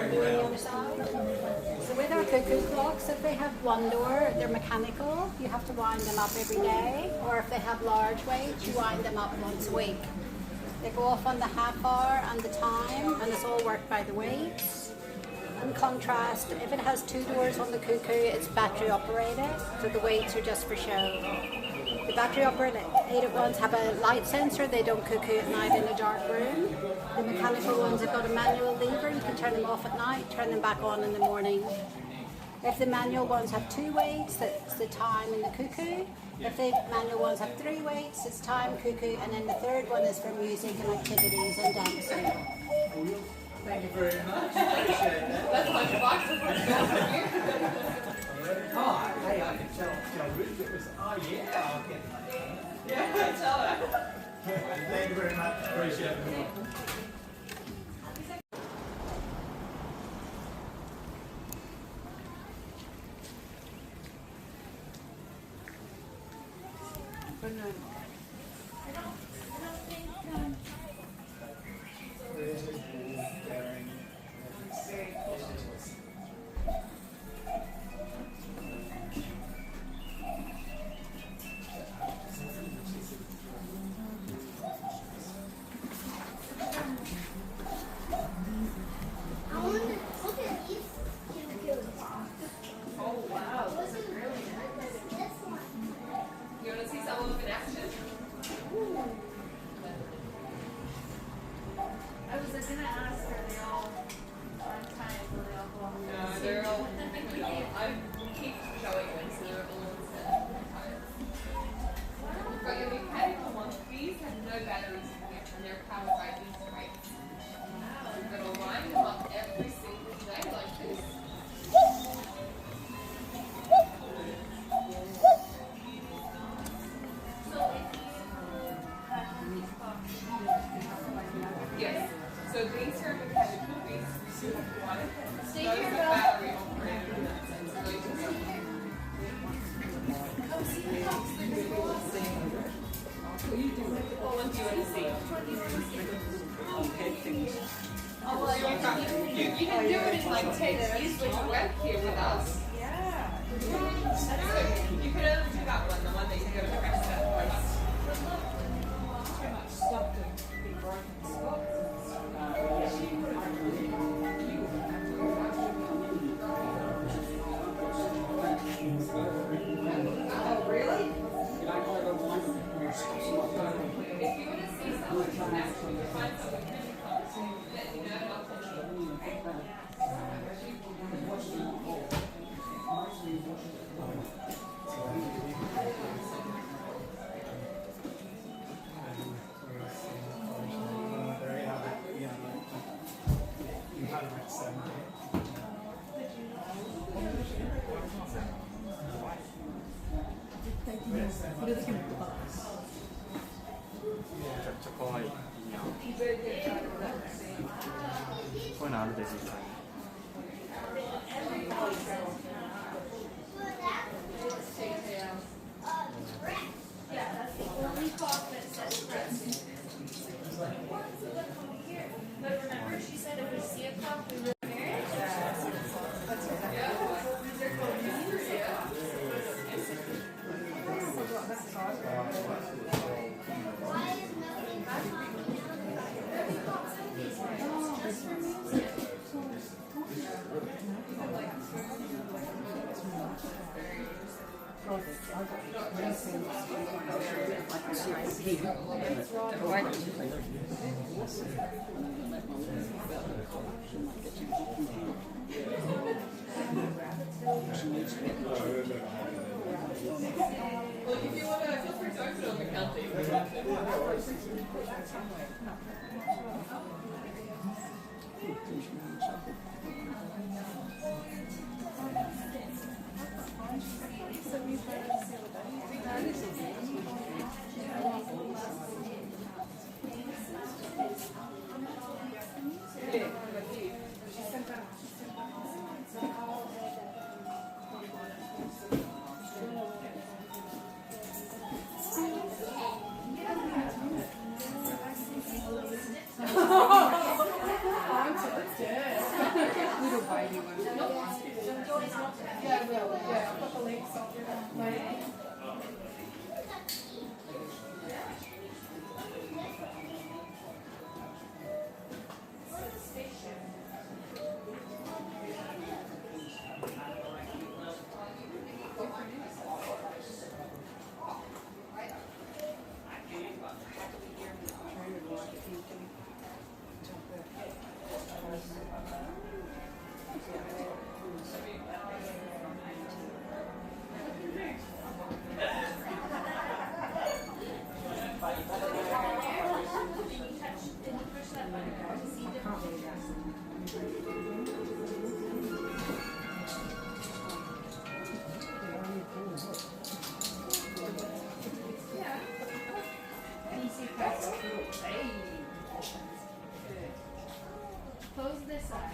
on the other side. So with our cuckoo clocks, if they have one door, they're mechanical. You have to wind them up every day. Or if they have large weights, you wind them up once a week. They go off on the half hour and the time, and it's all worked by the weights. In contrast, if it has two doors on the Cuckoo, it's battery operated, so the weights are just for show. The battery operated ones have a light sensor, they don't cuckoo at night in a dark room. The mechanical ones have got a manual lever, you can turn them off at night, turn them back on in the morning. If the manual ones have two weights, that's the time and the cuckoo. If the manual ones have three weights, it's time, cuckoo, and then the third one is for music and activities and dancing. Thank you very much. Appreciate that. That's $100. Oh, hey, I can tell Ruth it was, oh yeah, I'll get that. Yeah, tell her. Thank you very much. Appreciate it. You can do it in like 10 years when you work here with us. Yeah. You can only do that one, the one that you go to the rest of Too much stuff to be broken. Oh, really? If you want to see something actually, you find something really fun, let me know and I'll tell you.こういうのあるで実際に。Well, if you want to, feel free to open it on the counter. You can watch it. little baby one. Yeah, I will. Yeah, I've got the legs off. Close this side.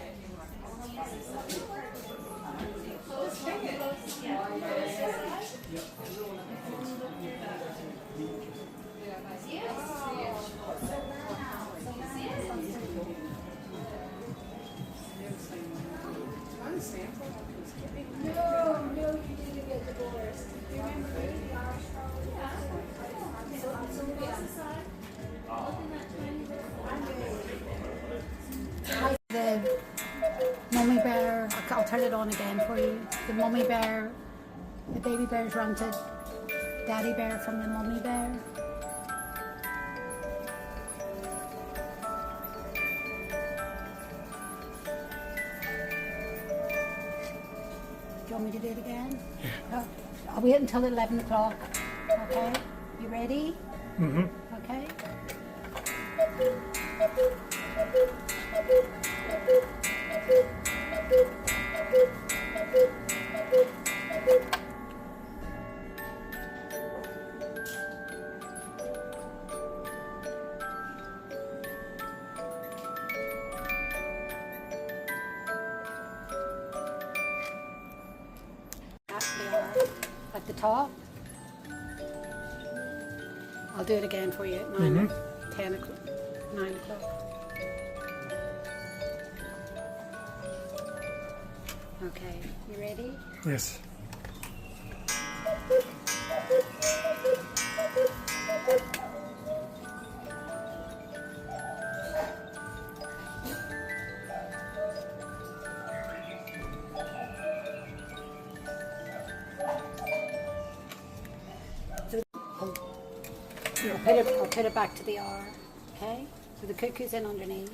The mummy bear, I'll turn it on again for you. The mummy bear, the baby bear's run to daddy bear from the mummy bear. Do you want me to do it again? Yeah. I'll wait until 11 o'clock. Okay? You ready? Mm-hmm. Okay? At the top. I'll do it again for you at 9, 10 o'clock, 9 o'clock. Okay, you ready? Yes. I'll put it back to the R, okay? So the cuckoo's in underneath.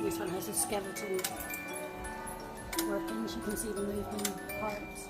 This one has a skeleton workings. You can see the moving parts.